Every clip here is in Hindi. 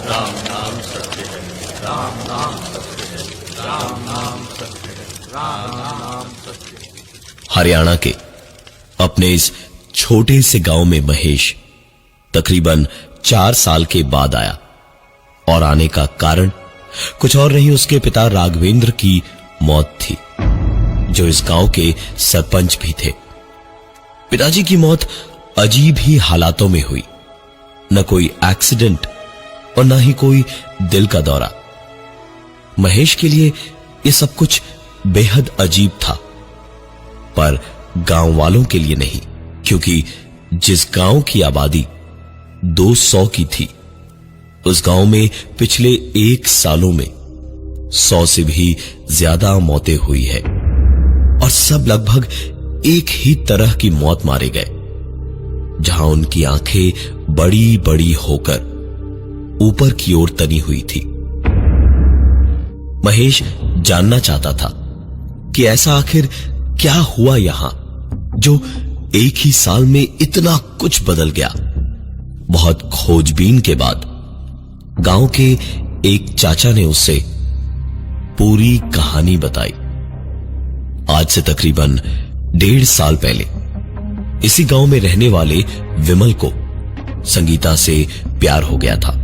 राम नाम सत्य है, राम नाम सत्य है, राम नाम सत्य है, राम नाम सत्य है। हरियाणा के अपने इस छोटे से गांव में महेश तकरीबन 4 साल के बाद आया, और आने का कारण कुछ और नहीं, उसके पिता राघवेंद्र की मौत थी, जो इस गांव के सरपंच भी थे। पिताजी की मौत अजीब ही हालातों में हुई, न कोई एक्सीडेंट और न ही कोई दिल का दौरा। महेश के लिए यह सब कुछ बेहद अजीब था, पर गांव वालों के लिए नहीं, क्योंकि जिस गांव की आबादी 200 की थी, उस गांव में पिछले 1 सालों में 100 से भी ज्यादा मौतें हुई है, और सब लगभग एक ही तरह की मौत मारे गए, जहां उनकी आंखें बड़ी बड़ी होकर ऊपर की ओर तनी हुई थी। महेश जानना चाहता था कि ऐसा आखिर क्या हुआ यहां, जो एक ही साल में इतना कुछ बदल गया। बहुत खोजबीन के बाद गांव के एक चाचा ने उससे पूरी कहानी बताई। आज से तकरीबन 1.5 साल पहले इसी गांव में रहने वाले विमल को संगीता से प्यार हो गया था।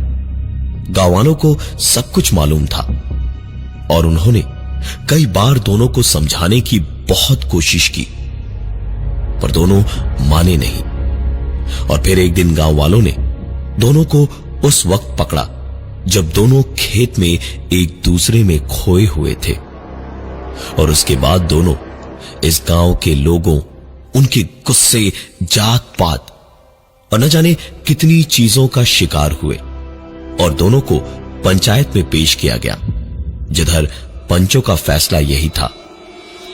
गांव वालों को सब कुछ मालूम था, और उन्होंने कई बार दोनों को समझाने की बहुत कोशिश की, पर दोनों माने नहीं। और फिर एक दिन गांव वालों ने दोनों को उस वक्त पकड़ा जब दोनों खेत में एक दूसरे में खोए हुए थे, और उसके बाद दोनों इस गांव के लोगों, उनके गुस्से, जात पात और न जाने कितनी चीजों का शिकार हुए, और दोनों को पंचायत में पेश किया गया, जिधर पंचों का फैसला यही था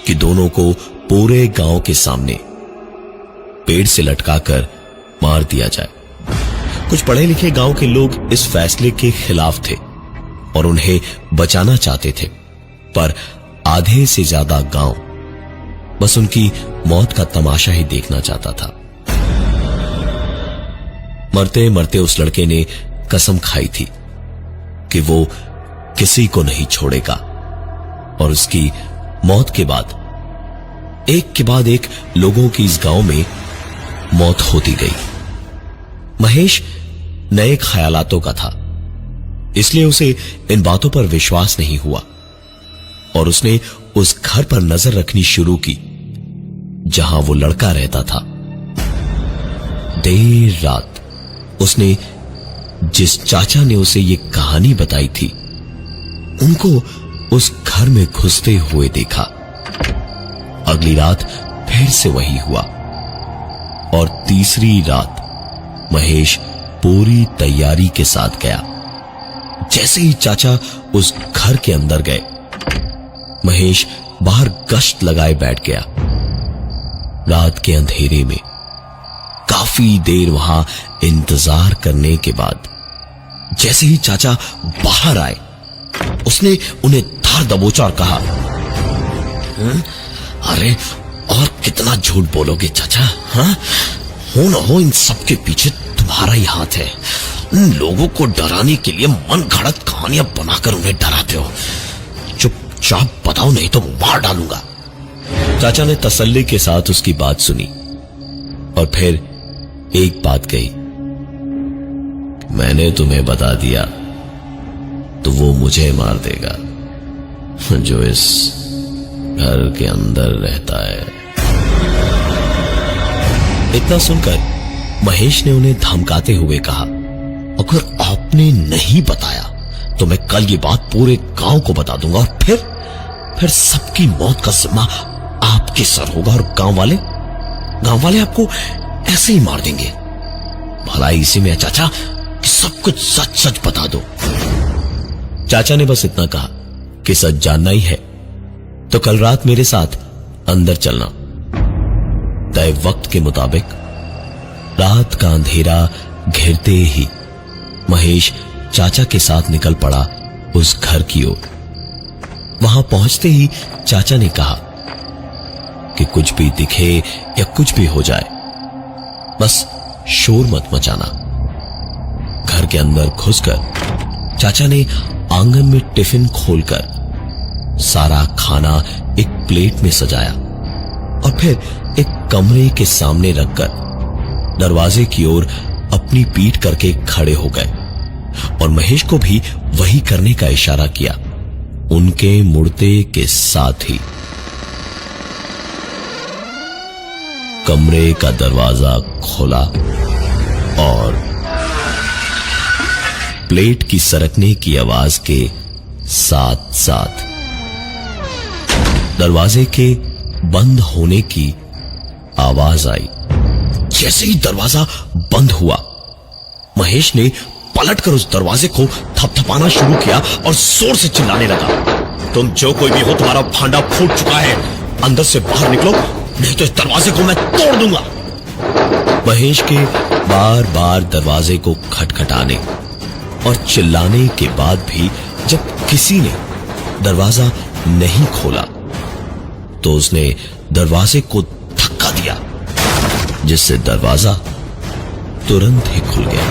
कि दोनों को पूरे गांव के सामने पेड़ से लटकाकर मार दिया जाए। कुछ पढ़े लिखे गांव के लोग इस फैसले के खिलाफ थे और उन्हें बचाना चाहते थे, पर आधे से ज्यादा गांव बस उनकी मौत का तमाशा ही देखना चाहता था। मरते मरते उस लड़के ने कसम खाई थी कि वो किसी को नहीं छोड़ेगा, और उसकी मौत के बाद एक के बाद एक लोगों की इस गांव में मौत होती गई। महेश नए ख्यालातों का था, इसलिए उसे इन बातों पर विश्वास नहीं हुआ, और उसने उस घर पर नजर रखनी शुरू की जहां वो लड़का रहता था। देर रात उसने जिस चाचा ने उसे ये कहानी बताई थी, उनको उस घर में घुसते हुए देखा। अगली रात फिर से वही हुआ, और तीसरी रात महेश पूरी तैयारी के साथ गया। जैसे ही चाचा उस घर के अंदर गए, महेश बाहर गश्त लगाए बैठ गया। रात के अंधेरे में काफी देर वहां इंतजार करने के बाद जैसे ही चाचा बाहर आए, उसने उन्हें धार दबोचा और कहा, अरे और कितना झूठ बोलोगे चाचा? हाँ, हो न हो इन सब के पीछे तुम्हारा ही हाथ है। इन लोगों को डराने के लिए मन घड़त कहानियां बनाकर उन्हें डराते हो। चुपचाप बताओ, नहीं तो मार डालूंगा। चाचा ने तसल्ली के साथ उसकी बात सुनी, और फिर एक बात कही, मैंने तुम्हें बता दिया तो वो मुझे मार देगा, जो इस घर के अंदर रहता है। इतना सुनकर महेश ने उन्हें धमकाते हुए कहा, अगर आपने नहीं बताया तो मैं कल ये बात पूरे गांव को बता दूंगा, और फिर सबकी मौत का जिम्मा आपके सर होगा, और गांव वाले आपको ऐसे ही मार देंगे। भलाई इसी में है चाचा कि सब कुछ सच सच बता दो। चाचा ने बस इतना कहा कि सच जानना ही है तो कल रात मेरे साथ अंदर चलना। तय वक्त के मुताबिक रात का अंधेरा घिरते ही महेश चाचा के साथ निकल पड़ा उस घर की ओर। वहां पहुंचते ही चाचा ने कहा कि कुछ भी दिखे या कुछ भी हो जाए, बस शोर मत मचाना। घर के अंदर घुसकर चाचा ने आंगन में टिफिन खोलकर सारा खाना एक प्लेट में सजाया और फिर एक कमरे के सामने रखकर दरवाजे की ओर अपनी पीठ करके खड़े हो गए और महेश को भी वही करने का इशारा किया। उनके मुड़ते के साथ ही कमरे का दरवाजा खोला और प्लेट की सरकने की आवाज के साथ साथ दरवाजे के बंद होने की आवाज आई। जैसे ही दरवाजा बंद हुआ, महेश ने पलटकर उस दरवाजे को थपथपाना शुरू किया और जोर से चिल्लाने लगा, तुम जो कोई भी हो, तुम्हारा भांडा फूट चुका है, अंदर से बाहर निकलो, नहीं तो इस दरवाजे को मैं तोड़ दूंगा। महेश के बार बार दरवाजे को खटखटाने और चिल्लाने के बाद भी जब किसी ने दरवाजा नहीं खोला तो उसने दरवाजे को धक्का दिया, जिससे दरवाजा तुरंत ही खुल गया।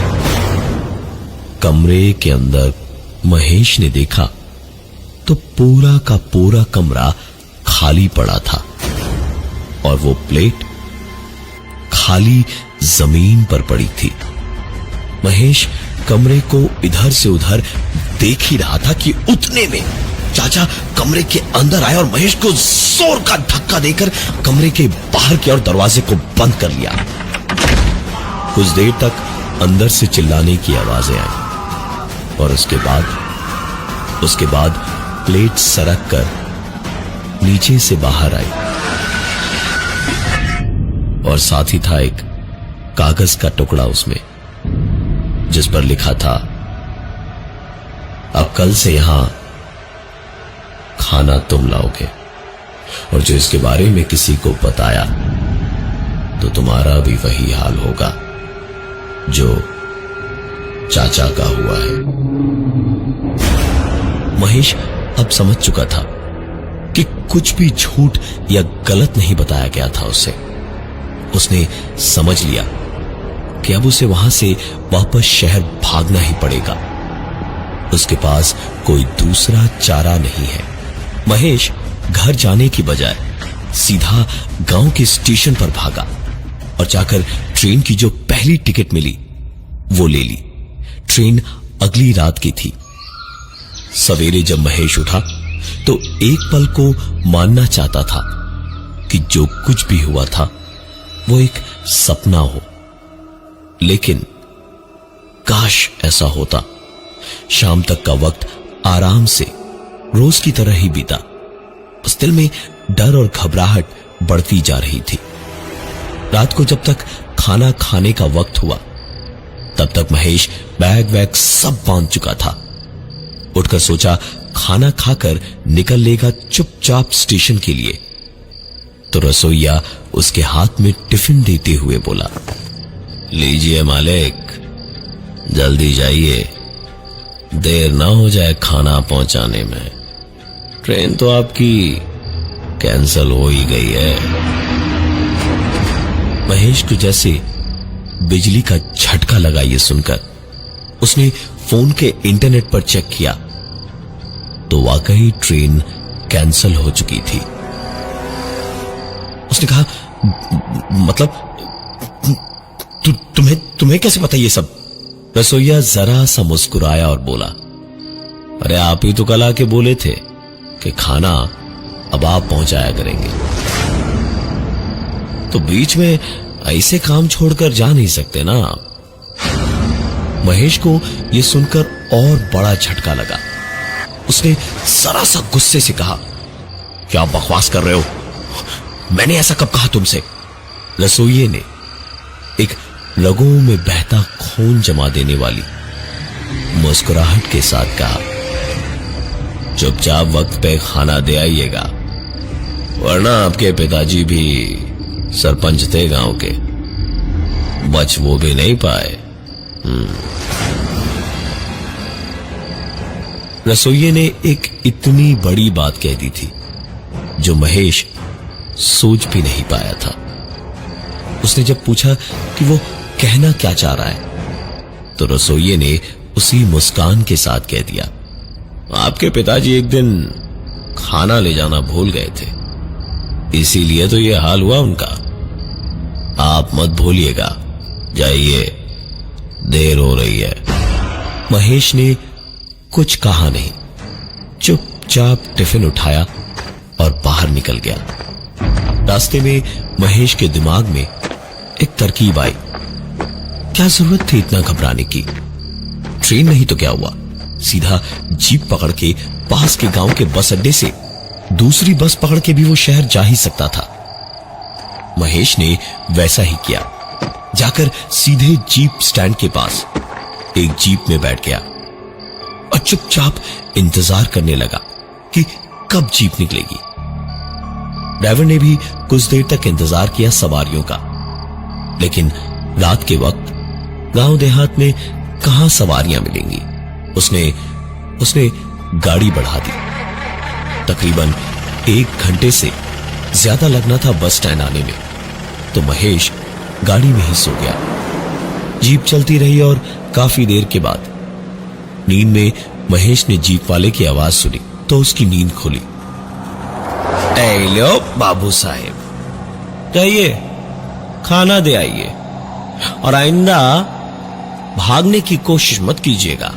कमरे के अंदर महेश ने देखा तो पूरा का पूरा कमरा खाली पड़ा था और वो प्लेट खाली जमीन पर पड़ी थी। महेश कमरे को इधर से उधर देख ही रहा था कि उतने में चाचा कमरे के अंदर आए और महेश को जोर का धक्का देकर कमरे के बाहर की ओर दरवाजे को बंद कर लिया। कुछ देर तक अंदर से चिल्लाने की आवाजें आई और उसके बाद प्लेट सरक कर नीचे से बाहर आई और साथ ही था एक कागज का टुकड़ा उसमें, जिस पर लिखा था, अब कल से यहां खाना तुम लाओगे और जो इसके बारे में किसी को बताया तो तुम्हारा भी वही हाल होगा जो चाचा का हुआ है। महेश अब समझ चुका था कि कुछ भी झूठ या गलत नहीं बताया गया था उसे। उसने समझ लिया कि अब उसे वहां से वापस शहर भागना ही पड़ेगा। उसके पास कोई दूसरा चारा नहीं है। महेश घर जाने की बजाय सीधा गांव के स्टेशन पर भागा और जाकर ट्रेन की जो पहली टिकट मिली वो ले ली। ट्रेन अगली रात की थी। सवेरे जब महेश उठा तो एक पल को मानना चाहता था कि जो कुछ भी हुआ था वो एक सपना हो, लेकिन काश ऐसा होता। शाम तक का वक्त आराम से रोज की तरह ही बीता। उस दिल में डर और घबराहट बढ़ती जा रही थी। रात को जब तक खाना खाने का वक्त हुआ तब तक महेश बैग वैग सब बांध चुका था। उठकर सोचा खाना खाकर निकल लेगा चुपचाप स्टेशन के लिए, तो रसोइया उसके हाथ में टिफिन देते हुए बोला, लीजिए मालिक, जल्दी जाइए, देर ना हो जाए खाना पहुंचाने में। ट्रेन तो आपकी कैंसल हो ही गई है। महेश को जैसे बिजली का झटका लगा ये सुनकर उसने फोन के इंटरनेट पर चेक किया तो वाकई ट्रेन कैंसल हो चुकी थी। उसने कहा, मतलब तुम्हें कैसे पता ये सब? रसोइया जरा सा मुस्कुराया और बोला, अरे आप ही तो कल आके बोले थे कि खाना अब आप पहुंचाया करेंगे, तो बीच में ऐसे काम छोड़कर जा नहीं सकते ना आप। महेश को यह सुनकर और बड़ा झटका लगा। उसने जरा सा गुस्से से कहा, क्या बकवास कर रहे हो? मैंने ऐसा कब कहा तुमसे? रसोइये ने एक रगों में बहता खून जमा देने वाली मुस्कुराहट के साथ कहा, चुपचाप वक्त पे खाना दे आइएगा, वरना आपके पिताजी भी सरपंच थे गांव के, बच वो भी नहीं पाए। रसोइये ने एक इतनी बड़ी बात कह दी थी जो महेश सोच भी नहीं पाया था। उसने जब पूछा कि वो कहना क्या चाह रहा है तो रसोइये ने उसी मुस्कान के साथ कह दिया, आपके पिताजी एक दिन खाना ले जाना भूल गए थे, इसीलिए तो ये हाल हुआ उनका। आप मत भूलिएगा, जाइए, देर हो रही है। महेश ने कुछ कहा नहीं, चुपचाप टिफिन उठाया और बाहर निकल गया। रास्ते में महेश के दिमाग में एक तरकीब आई। क्या जरूरत थी इतना घबराने की? ट्रेन नहीं तो क्या हुआ, सीधा जीप पकड़ के पास के गांव के बस अड्डे से दूसरी बस पकड़ के भी वो शहर जा ही सकता था। महेश ने वैसा ही किया। जाकर सीधे जीप स्टैंड के पास एक जीप में बैठ गया और चुपचाप इंतजार करने लगा कि कब जीप निकलेगी। ड्राइवर ने भी कुछ देर तक इंतजार किया सवारियों का, लेकिन रात के वक्त गांव देहात में कहां सवारियां मिलेंगी। उसने गाड़ी बढ़ा दी। तकरीबन 1 घंटे से ज्यादा लगना था बस स्टैंड आने में, तो महेश गाड़ी में ही सो गया। जीप चलती रही और काफी देर के बाद नींद में महेश ने जीप वाले की आवाज सुनी तो उसकी नींद खुली। ए लो बाबू साहेब, जाइए खाना दे आइए और आइंदा भागने की कोशिश मत कीजिएगा।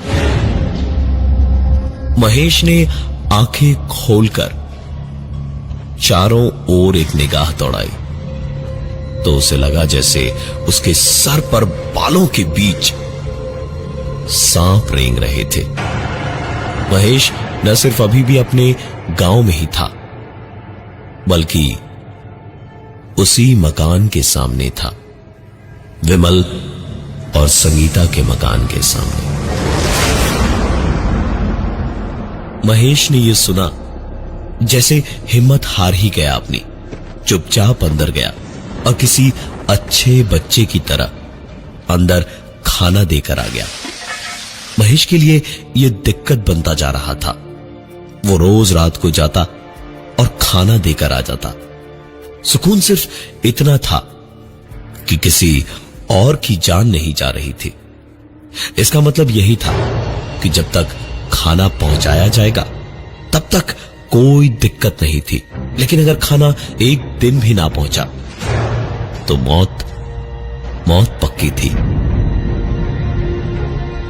महेश ने आंखें खोलकर चारों ओर एक निगाह दौड़ाई तो उसे लगा जैसे उसके सर पर बालों के बीच सांप रेंग रहे थे। महेश न सिर्फ अभी भी अपने गांव में ही था, बल्कि उसी मकान के सामने था, विमल और संगीता के मकान के सामने। महेश ने यह सुना जैसे हिम्मत हार ही गया अपनी, चुपचाप अंदर गया और किसी अच्छे बच्चे की तरह अंदर खाना देकर आ गया। महेश के लिए यह दिक्कत बनता जा रहा था। वो रोज रात को जाता और खाना देकर आ जाता। सुकून सिर्फ इतना था कि किसी और की जान नहीं जा रही थी। इसका मतलब यही था कि जब तक खाना पहुंचाया जाएगा तब तक कोई दिक्कत नहीं थी, लेकिन अगर खाना एक दिन भी ना पहुंचा तो मौत पक्की थी।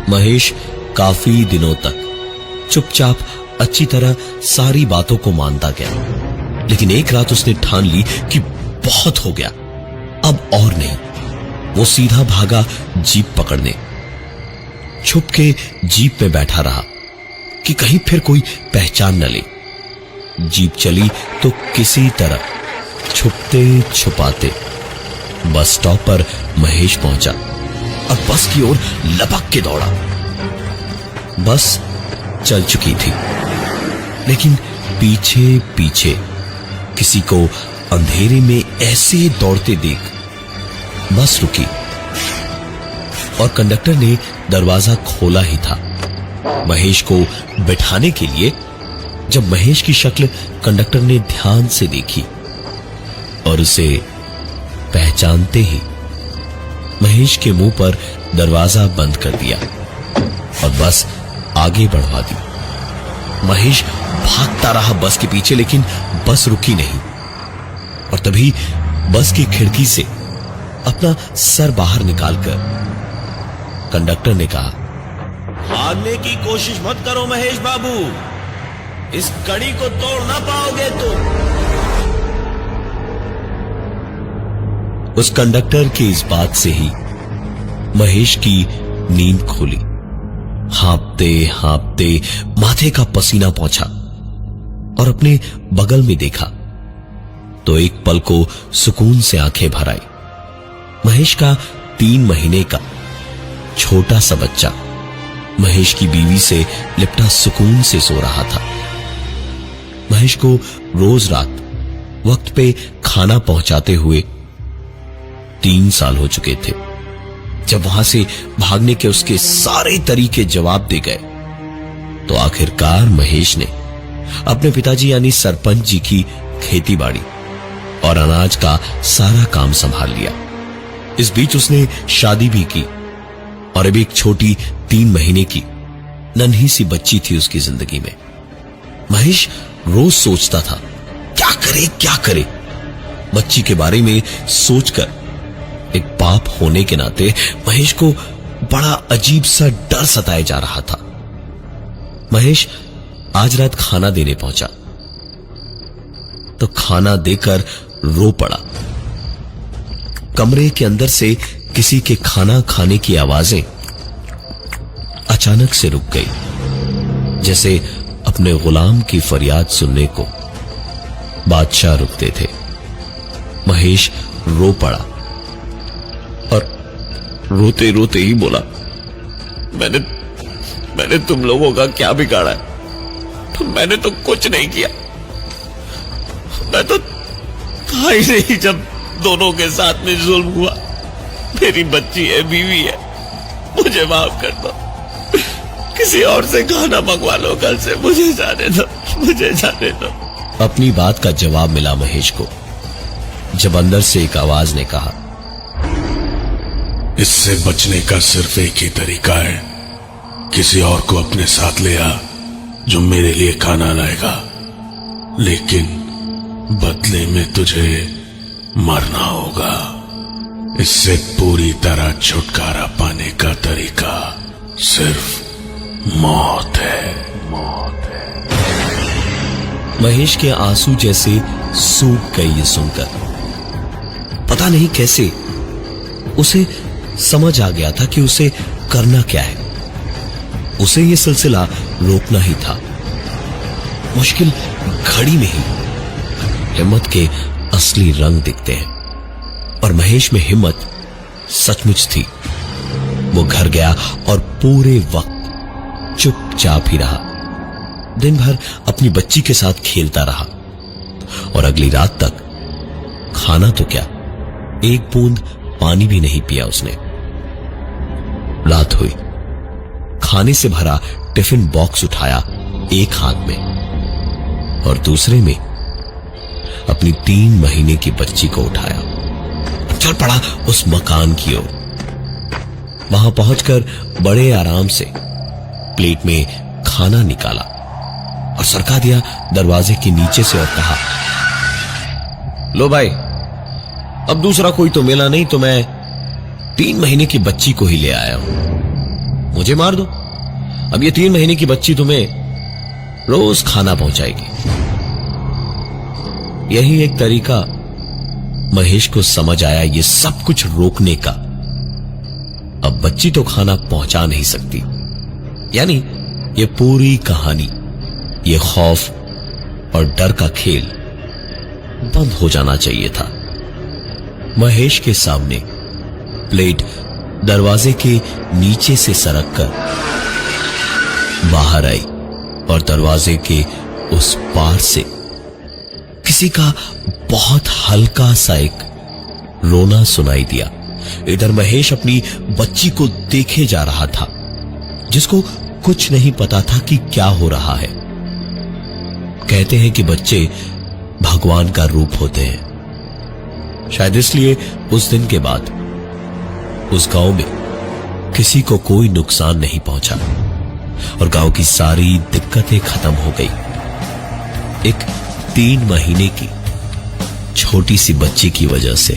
महेश काफी दिनों तक चुपचाप अच्छी तरह सारी बातों को मानता गया, लेकिन एक रात उसने ठान ली कि बहुत हो गया, अब और नहीं। वो सीधा भागा जीप पकड़ने। छुप के जीप में बैठा रहा कि कहीं फिर कोई पहचान न ले। जीप चली तो किसी तरह छुपते छुपाते बस स्टॉप पर महेश पहुंचा और बस की ओर लपक के दौड़ा। बस चल चुकी थी, लेकिन पीछे पीछे किसी को अंधेरे में ऐसे दौड़ते देख बस रुकी और कंडक्टर ने दरवाजा खोला ही था महेश को बिठाने के लिए। जब महेश की शक्ल कंडक्टर ने ध्यान से देखी और उसे पहचानते ही महेश के मुंह पर दरवाजा बंद कर दिया और बस आगे बढ़वा दी। महेश भागता रहा बस के पीछे, लेकिन बस रुकी नहीं और तभी बस की खिड़की से अपना सर बाहर निकालकर कंडक्टर ने कहा, भागने की कोशिश मत करो महेश बाबू, इस कड़ी को तोड़ ना पाओगे तुम। उस कंडक्टर के इस बात से ही महेश की नींद खुली। हाँपते हाँपते माथे का पसीना पहुंचा और अपने बगल में देखा तो एक पल को सुकून से आंखें भर आई। महेश का 3 महीने का छोटा सा बच्चा महेश की बीवी से लिपटा सुकून से सो रहा था। महेश को रोज रात वक्त पे खाना पहुंचाते हुए 3 साल हो चुके थे। जब वहां से भागने के उसके सारे तरीके जवाब दे गए तो आखिरकार महेश ने अपने पिताजी यानी सरपंच जी की खेतीबाड़ी और अनाज का सारा काम संभाल लिया। इस बीच उसने शादी भी की और अब एक छोटी 3 महीने की नन्ही सी बच्ची थी उसकी जिंदगी में। महेश रोज सोचता था क्या करे। बच्ची के बारे में सोचकर एक बाप होने के नाते महेश को बड़ा अजीब सा डर सताए जा रहा था। महेश आज रात खाना देने पहुंचा तो खाना देकर रो पड़ा। कमरे के अंदर से किसी के खाना खाने की आवाजें अचानक से रुक गई, जैसे अपने गुलाम की फरियाद सुनने को बादशाह रुकते थे। महेश रो पड़ा और रोते रोते ही बोला, मैंने तुम लोगों का क्या बिगाड़ा है? मैंने तो कुछ नहीं किया। मैं तो था ही नहीं जब दोनों के साथ में जुल्म हुआ। मेरी बच्ची है, बीवी है, मुझे माफ कर दो। किसी और से खाना मंगवा लो कल से, मुझे जाने दो। अपनी बात का जवाब मिला महेश को जब अंदर से एक आवाज ने कहा, इससे बचने का सिर्फ एक ही तरीका है, किसी और को अपने साथ ले आ जो मेरे लिए खाना लाएगा, लेकिन बदले में तुझे मरना होगा। इससे पूरी तरह छुटकारा पाने का तरीका सिर्फ मौत है। महेश के आंसू जैसे सूख गए ये सुनकर। पता नहीं कैसे उसे समझ आ गया था कि उसे करना क्या है। उसे ये सिलसिला रोकना ही था। मुश्किल घड़ी में ही हिम्मत के असली रंग दिखते हैं और महेश में हिम्मत सचमुच थी। वो घर गया और पूरे वक्त चुपचाप ही रहा। दिन भर अपनी बच्ची के साथ खेलता रहा और अगली रात तक खाना तो क्या, एक बूंद पानी भी नहीं पिया उसने। रात हुई, खाने से भरा टिफिन बॉक्स उठाया एक हाथ में और दूसरे में अपनी 3 महीने की बच्ची को उठाया। चल पड़ा उस मकान की ओर। वहां पहुंचकर बड़े आराम से प्लेट में खाना निकाला और सरका दिया दरवाजे के नीचे से और कहा, लो भाई, अब दूसरा कोई तो मिला नहीं तो मैं 3 महीने की बच्ची को ही ले आया हूं। मुझे मार दो, अब ये 3 महीने की बच्ची तुम्हें रोज खाना पहुंचाएगी। यही एक तरीका महेश को समझ आया ये सब कुछ रोकने का। अब बच्ची तो खाना पहुंचा नहीं सकती, यानी ये पूरी कहानी, ये खौफ और डर का खेल बंद हो जाना चाहिए था। महेश के सामने प्लेट दरवाजे के नीचे से सरक कर बाहर आई और दरवाजे के उस पार से किसी का बहुत हल्का सा एक रोना सुनाई दिया। इधर महेश अपनी बच्ची को देखे जा रहा था, जिसको कुछ नहीं पता था कि क्या हो रहा है। कहते हैं कि बच्चे भगवान का रूप होते हैं। शायद इसलिए उस दिन के बाद उस गांव में किसी को कोई नुकसान नहीं पहुंचा और गांव की सारी दिक्कतें खत्म हो गई। एक 3 महीने की छोटी सी बच्ची की वजह से।